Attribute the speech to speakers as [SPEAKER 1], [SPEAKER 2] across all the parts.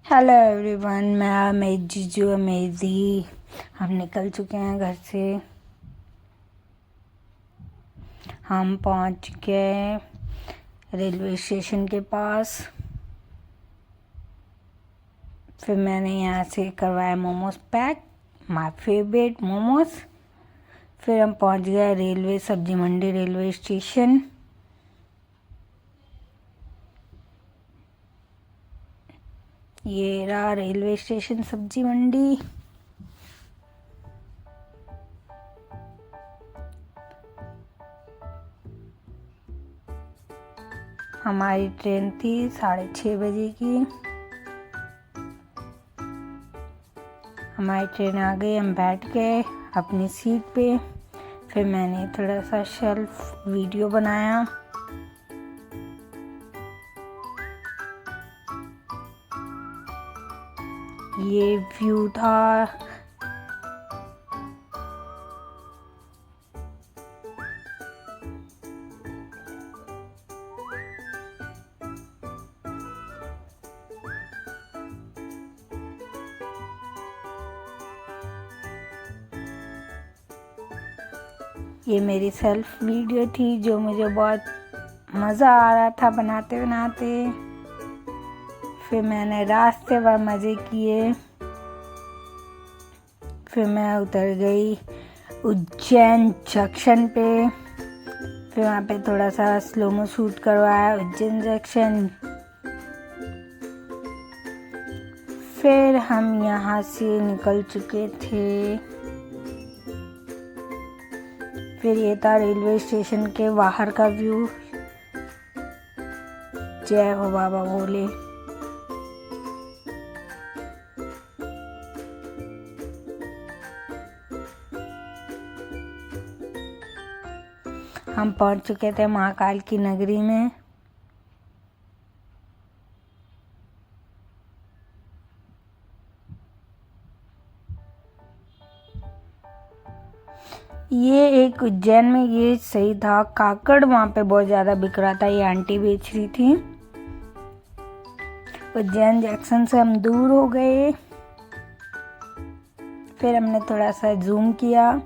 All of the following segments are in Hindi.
[SPEAKER 1] हेलो एवरीवन, मैं मेरी जीजू अमेजी। हम निकल चुके हैं घर से। हम पहुंच गए रेलवे स्टेशन के पास। फिर मैंने यहाँ से करवाया momos pack, my favourite momos. फिर हम पहुंच गए रेलवे सब्जी मंडी रेलवे स्टेशन। ये रहा रेलवे स्टेशन सब्जी मंडी। हमारी ट्रेन थी 6:30 बजे की। हमारी ट्रेन आ गई, हम बैठ गए अपनी सीट पे। फिर मैंने थोड़ा सा सेल्फ वीडियो बनाया। ये व्यू था। ये मेरी सेल्फ वीडियो थी जो मुझे बहुत मज़ा आ रहा था बनाते बनाते। फिर मैंने रास्ते भर मज़े किए। फिर मैं उतर गई उज्जैन जंक्शन पे। फिर वहाँ पे थोड़ा सा स्लोमो शूट करवाया उज्जैन जंक्शन। फिर हम यहाँ से निकल चुके थे। फिर ये था रेलवे स्टेशन के बाहर का व्यू। जय हो बाबा भोले। हम पहुंच चुके थे महाकाल की नगरी में। ये एक उज्जैन में ये सही था। काकड़ वहाँ पे बहुत ज़्यादा बिक रहा था, ये आंटी बेच रही थी। उज्जैन जंक्शन से हम दूर हो गए। फिर हमने थोड़ा सा जूम किया।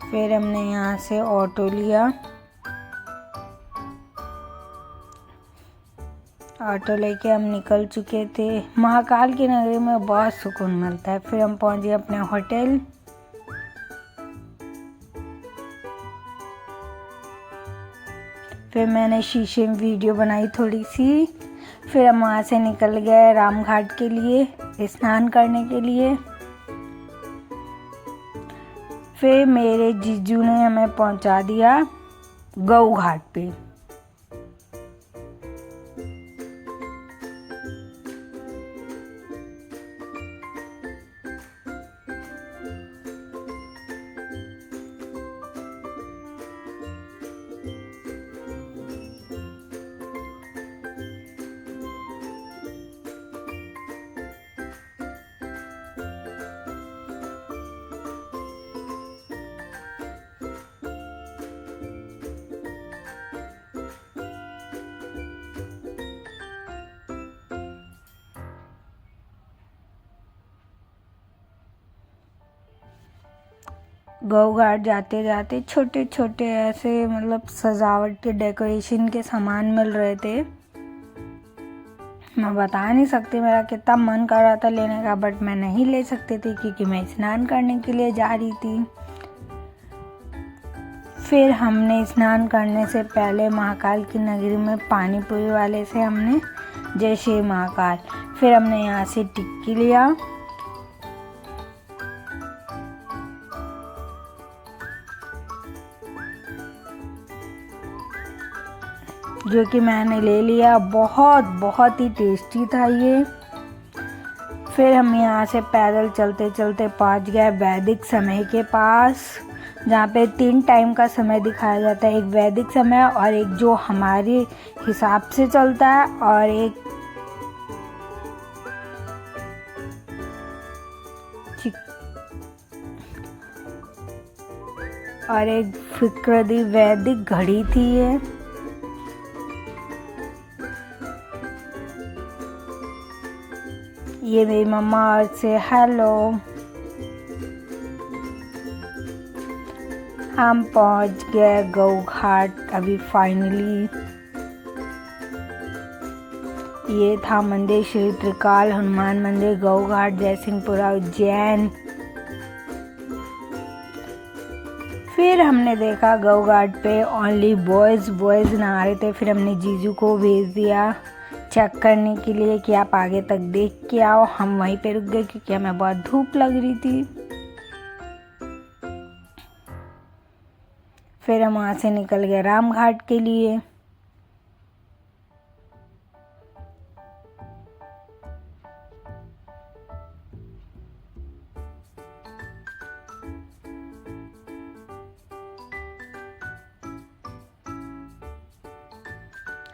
[SPEAKER 1] फिर हमने यहाँ से ऑटो लिया। ऑटो लेके हम निकल चुके थे। महाकाल की नगरी में बहुत सुकून मिलता है। फिर हम पहुँच गए अपने होटल। फिर मैंने शीशे में वीडियो बनाई थोड़ी सी। फिर हम वहाँ से निकल गए रामघाट के लिए स्नान करने के लिए। फिर मेरे जीजू ने हमें पहुँचा दिया गऊ घाट पे। गऊ घाट जाते जाते छोटे छोटे ऐसे मतलब सजावट के डेकोरेशन के सामान मिल रहे थे। मैं बता नहीं सकती मेरा कितना मन कर रहा था लेने का, बट मैं नहीं ले सकती थी क्योंकि मैं स्नान करने के लिए जा रही थी। फिर हमने स्नान करने से पहले महाकाल की नगरी में पानी पूरी वाले से हमने जय श्री महाकाल। फिर हमने यहाँ से टिक्की लिया। जो कि मैंने ले लिया। बहुत बहुत ही टेस्टी था ये। फिर हम यहाँ से पैदल चलते चलते पहुँच गए वैदिक समय के पास, जहाँ पे 3 टाइम का समय दिखाया जाता है। एक वैदिक समय और एक जो हमारे हिसाब से चलता है और एक और एक फिक्रदी वैदिक घड़ी थी ये मेरी मम्मा और से हेलो। हम पहुंच गए गौ घाट अभी फाइनली। ये था मंदिर श्री त्रिकाल हनुमान मंदिर, गौ घाट, जयसिंहपुरा, उज्जैन। फिर हमने देखा गौ घाट पे ओनली बॉयज़ नहा रहे थे। फिर हमने जीजू को भेज दिया चेक करने के लिए कि आप आगे तक देख के आओ। हम वहीं पे रुक गए क्योंकि हमें बहुत धूप लग रही थी। फिर हम वहाँ से निकल गए राम घाट के लिए।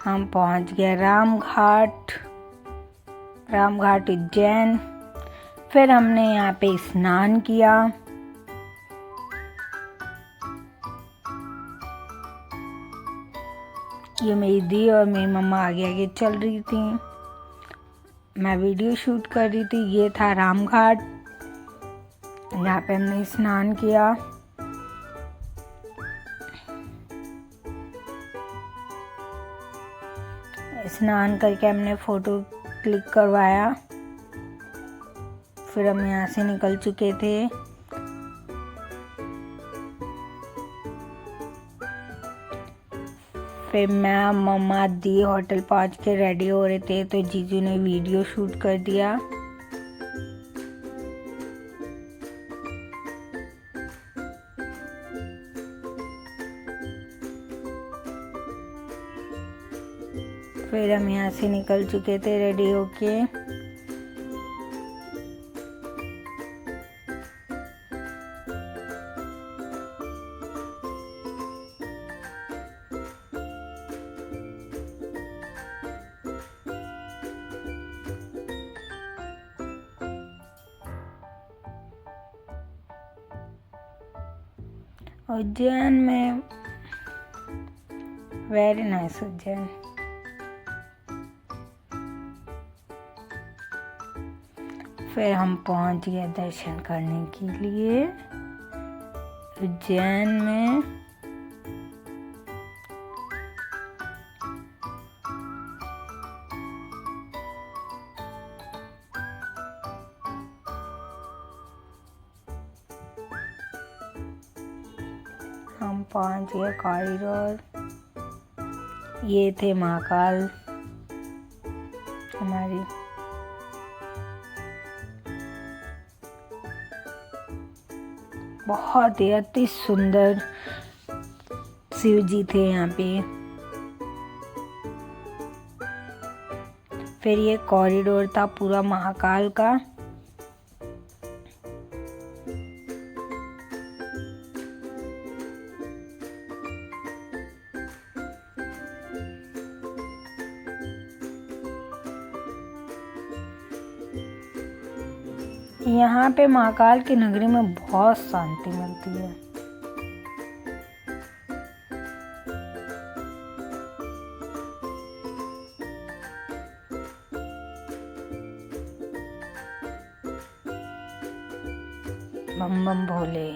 [SPEAKER 1] हम पहुंच गए राम घाट उज्जैन। फिर हमने यहाँ पे स्नान किया। ये मेरी दी और मेरी मम्मा आगे आगे चल रही थी, मैं वीडियो शूट कर रही थी। ये था राम घाट, यहाँ पे हमने स्नान किया। स्नान करके हमने फ़ोटो क्लिक करवाया। फिर हम यहाँ से निकल चुके थे। फिर मैं मम्मा दी होटल पहुँच के रेडी हो रहे थे तो जीजू ने वीडियो शूट कर दिया। फिर हम यहाँ से निकल चुके थे रेडी होके। उज्जैन में वेरी नाइस उज्जैन। फिर हम पहुंच गए दर्शन करने के लिए उज्जैन में। हम पहुंच गए कॉरिडोर। ये थे महाकाल हमारी। बहुत ही अति सुंदर शिव जी थे यहाँ पे। फिर ये कॉरिडोर था पूरा महाकाल का। यहाँ पे महाकाल की नगरी में बहुत शांति मिलती है। बम बम भोले।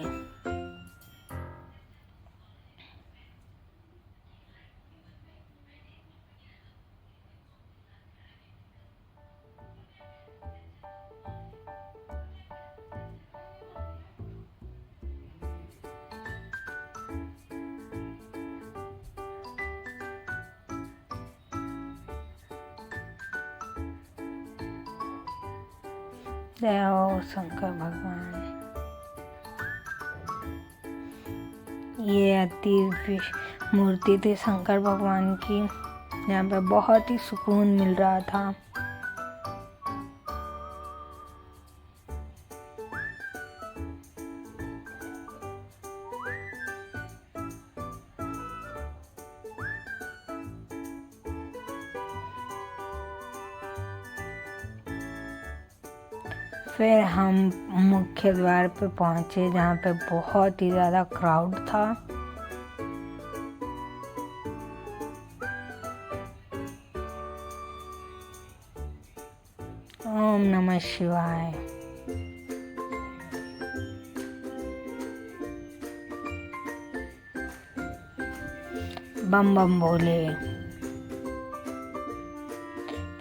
[SPEAKER 1] जय हो शंकर भगवान। ये अति मूर्ति थी शंकर भगवान की, यहाँ पे बहुत ही सुकून मिल रहा था। फिर हम मुख्य द्वार पे पहुंचे जहाँ पे बहुत ही ज़्यादा क्राउड था। ओम नमः शिवाय। बम बम बोले।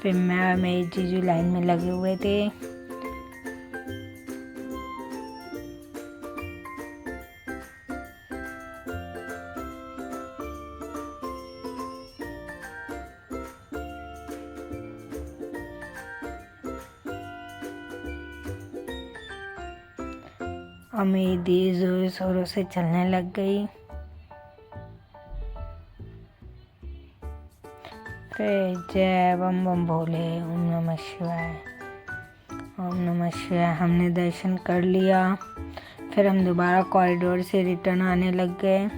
[SPEAKER 1] फिर मैं और मेरी जीजू लाइन में लगे हुए थे। और मेरी दी जोर शोरों से चलने लग गई। फिर जय बम बम भोले, ओम नमः शिवाय, ओम नमः शिवाय। हमने दर्शन कर लिया। फिर हम दोबारा कॉरिडोर से रिटर्न आने लग गए।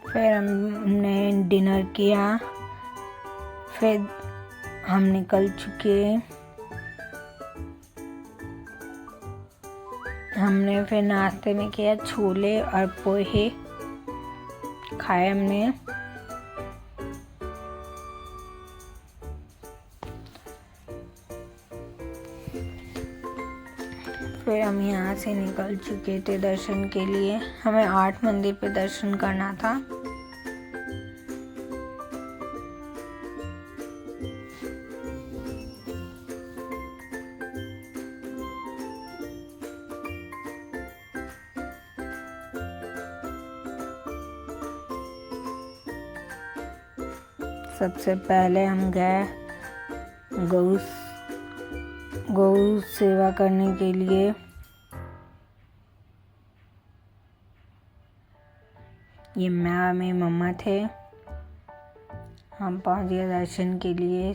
[SPEAKER 1] फिर हमने डिनर किया। फिर हम निकल चुके। हमने फिर नाश्ते में किया छोले और पोहे खाए हमने। फिर हम यहाँ से निकल चुके थे दर्शन के लिए। हमें 8 मंदिर पे दर्शन करना था। सबसे पहले हम गए गौ सेवा करने के लिए। ये मैं और मेरी मम्मा थे। हम पहुंच गए दर्शन के लिए।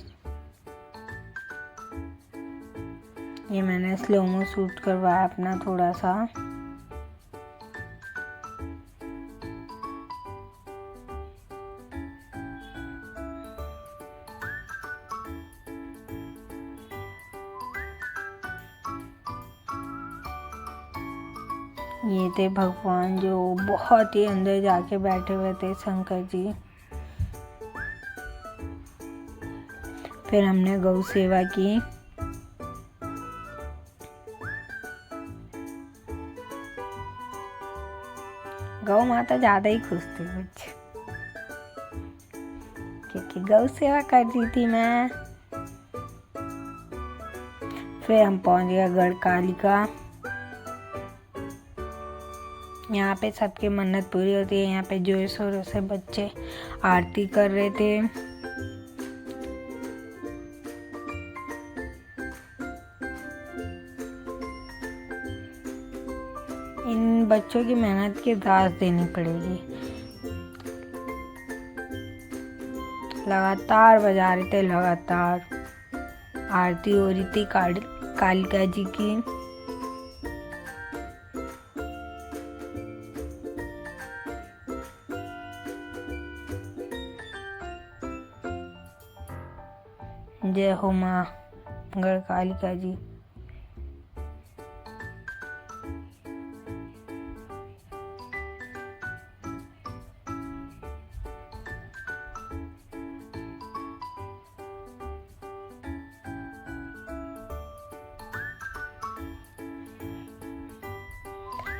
[SPEAKER 1] ये मैंने स्लोमो शूट करवाया अपना थोड़ा सा। ये थे भगवान जो बहुत ही अंदर जाके बैठे हुए थे, शंकर जी। फिर हमने गौ सेवा की। गौ माता ज्यादा ही खुश थी कुछ, क्योंकि गौ सेवा कर रही थी मैं। फिर हम पहुंच गए गढ़ कालिका। यहाँ पे सबकी मन्नत पूरी होती है। यहाँ पे जोर शोरों से बच्चे आरती कर रहे थे। इन बच्चों की मेहनत की दाद देनी पड़ेगी। लगातार बजा रहे थे, लगातार आरती हो रही थी कालिका जी की। जय हो माँ गढ़ कालिका जी।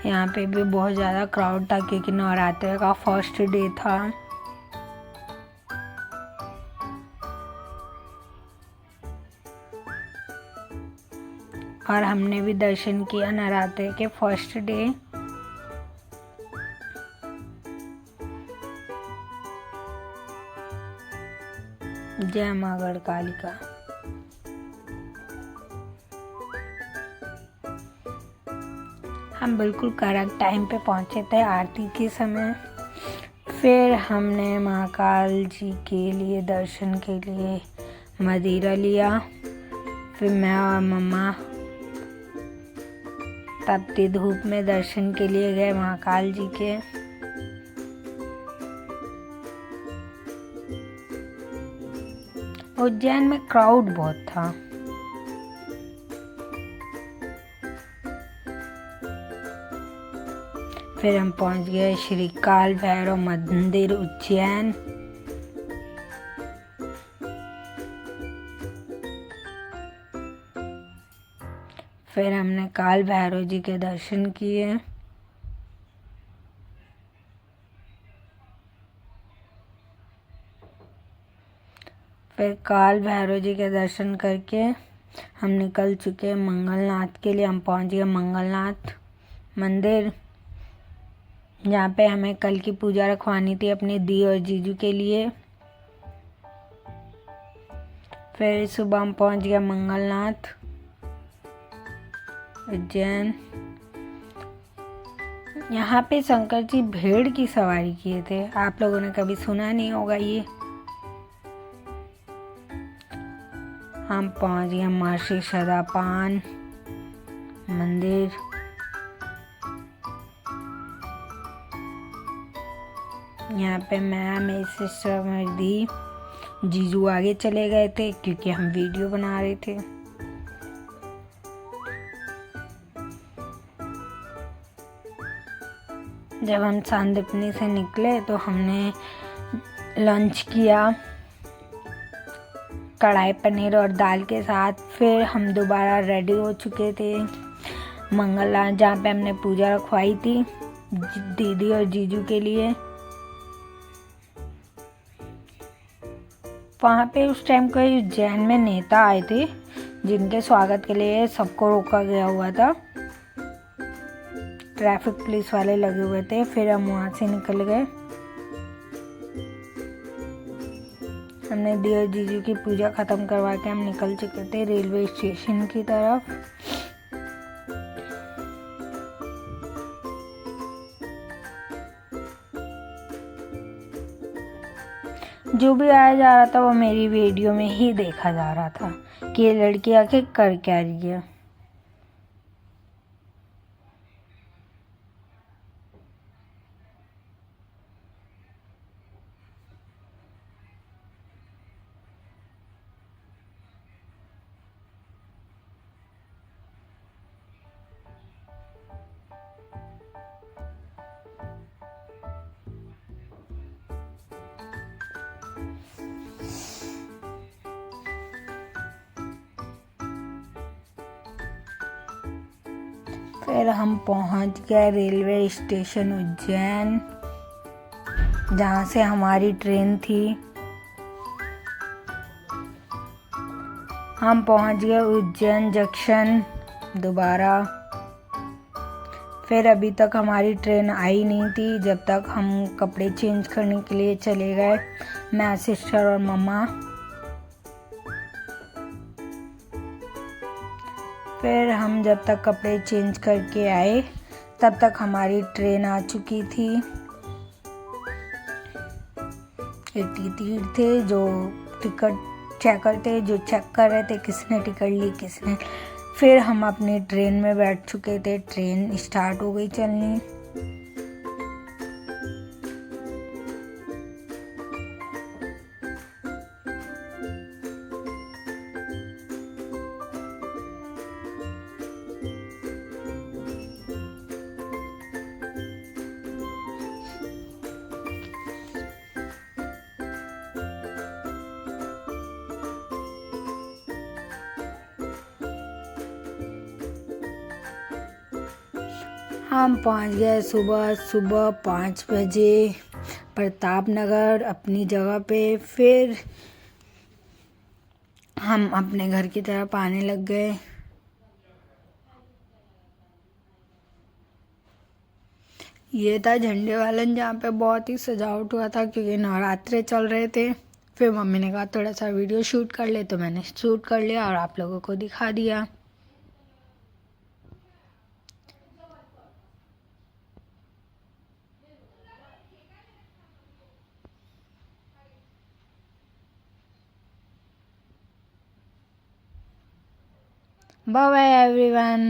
[SPEAKER 1] यहाँ पे भी बहुत ज़्यादा क्राउड था क्योंकि नवरात्रि का फर्स्ट डे था। और हमने भी दर्शन किया नवरात्रि के फर्स्ट डे। जय माँ गढ़ कालिका। हम बिल्कुल करेक्ट टाइम पे पहुंचे थे आरती के समय। फिर हमने महाकाल जी के लिए दर्शन के लिए मदिरा लिया। फिर मैं और मम्मा तपती धूप में दर्शन के लिए गए महाकाल जी के। उज्जैन में क्राउड बहुत था। फिर हम पहुंच गए श्री काल भैरव मंदिर उज्जैन। फिर हमने काल भैरव जी के दर्शन किए। फिर काल भैरव जी के दर्शन करके हम निकल चुके मंगलनाथ के लिए। हम पहुंच गए मंगलनाथ मंदिर, जहाँ पे हमें कल की पूजा रखवानी थी अपनी दी और जीजू के लिए। फिर सुबह हम पहुंच गए मंगलनाथ उज्जैन। यहाँ पे शंकर जी भेड़ की सवारी किए थे, आप लोगों ने कभी सुना नहीं होगा ये। हम पहुंच गए महर्षि सदापान मंदिर। यहाँ पे मैं, मेरी सिस्टर, मेरी दी, जीजू आगे चले गए थे क्योंकि हम वीडियो बना रहे थे। जब हम सांदीपनी से निकले तो हमने लंच किया कढ़ाई पनीर और दाल के साथ। फिर हम दोबारा रेडी हो चुके थे मंगलनाथ, जहाँ पे हमने पूजा रखवाई थी दीदी और जीजू के लिए। वहाँ पे उस टाइम कोई उज्जैन में नेता आए थे जिनके स्वागत के लिए सबको रोका गया हुआ था। ट्रैफिक पुलिस वाले लगे हुए थे। फिर हम वहाँ से निकल गए। हमने दी और जीजू की पूजा ख़त्म करवा के हम निकल चुके थे रेलवे स्टेशन की तरफ। जो भी आया जा रहा था वो मेरी वीडियो में ही देखा जा रहा था कि ये लड़की आखिर कर क्या रही है। फिर हम पहुंच गए रेलवे स्टेशन उज्जैन, जहाँ से हमारी ट्रेन थी। हम पहुंच गए उज्जैन जंक्शन दोबारा। फिर अभी तक हमारी ट्रेन आई नहीं थी जब तक हम कपड़े चेंज करने के लिए चले गए, मैं, सिस्टर और मम्मा। फिर हम जब तक कपड़े चेंज करके आए तब तक हमारी ट्रेन आ चुकी थी। एक टीटी थे जो टिकट चेकर थे जो चेक कर रहे थे किसने टिकट ली किसने। फिर हम अपनी ट्रेन में बैठ चुके थे। ट्रेन स्टार्ट हो गई चलनी। हम पहुंच गए सुबह 5 बजे प्रताप नगर अपनी जगह पे। फिर हम अपने घर की तरफ आने लग गए। ये था झंडे वालन, जहाँ पे बहुत ही सजावट हुआ था क्योंकि नवरात्रे चल रहे थे। फिर मम्मी ने कहा थोड़ा सा वीडियो शूट कर ले, तो मैंने शूट कर लिया और आप लोगों को दिखा दिया। Bye bye everyone.